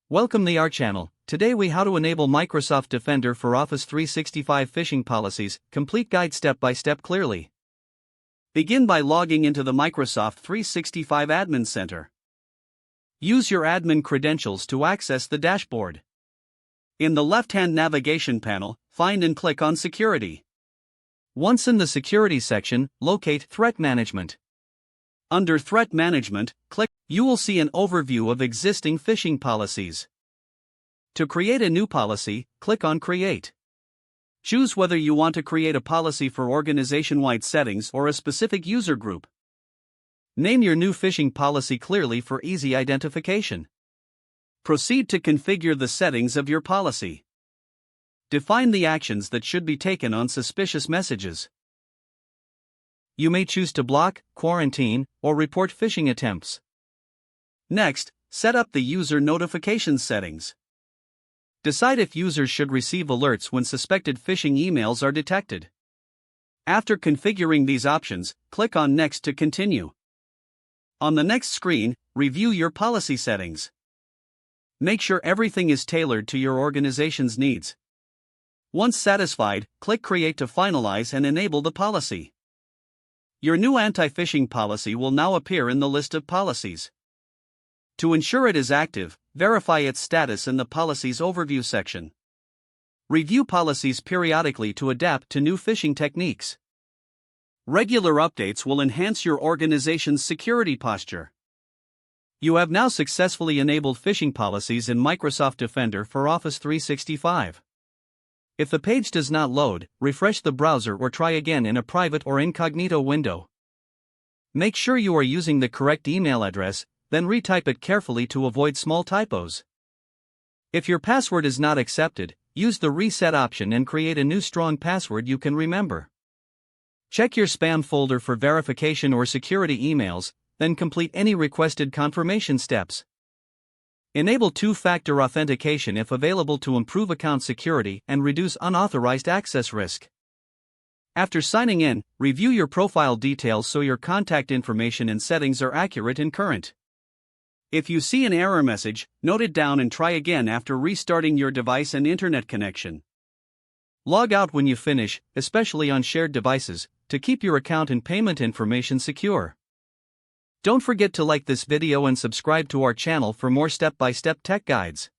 Welcome to our channel. Today we how to enable Microsoft Defender for Office 365 phishing policies, complete guide step by step clearly. Begin by logging into the Microsoft 365 Admin Center. Use your admin credentials to access the dashboard. In the left-hand navigation panel, find and click on Security. Once in the Security section, locate Threat Management. Under Threat Management, click. You will see an overview of existing phishing policies. To create a new policy, click on Create. Choose whether you want to create a policy for organization-wide settings or a specific user group. Name your new phishing policy clearly for easy identification. Proceed to configure the settings of your policy. Define the actions that should be taken on suspicious messages. You may choose to block, quarantine, or report phishing attempts. Next, set up the user notification settings. Decide if users should receive alerts when suspected phishing emails are detected. After configuring these options, click on Next to continue. On the next screen, review your policy settings. Make sure everything is tailored to your organization's needs. Once satisfied, click Create to finalize and enable the policy. Your new anti-phishing policy will now appear in the list of policies. To ensure it is active, verify its status in the Policies Overview section. Review policies periodically to adapt to new phishing techniques. Regular updates will enhance your organization's security posture. You have now successfully enabled phishing policies in Microsoft Defender for Office 365. If the page does not load, refresh the browser or try again in a private or incognito window. Make sure you are using the correct email address, then retype it carefully to avoid small typos. If your password is not accepted, use the reset option and create a new strong password you can remember. Check your spam folder for verification or security emails, then complete any requested confirmation steps. Enable two-factor authentication if available to improve account security and reduce unauthorized access risk. After signing in, review your profile details so your contact information and settings are accurate and current. If you see an error message, note it down and try again after restarting your device and internet connection. Log out when you finish, especially on shared devices, to keep your account and payment information secure. Don't forget to like this video and subscribe to our channel for more step-by-step tech guides.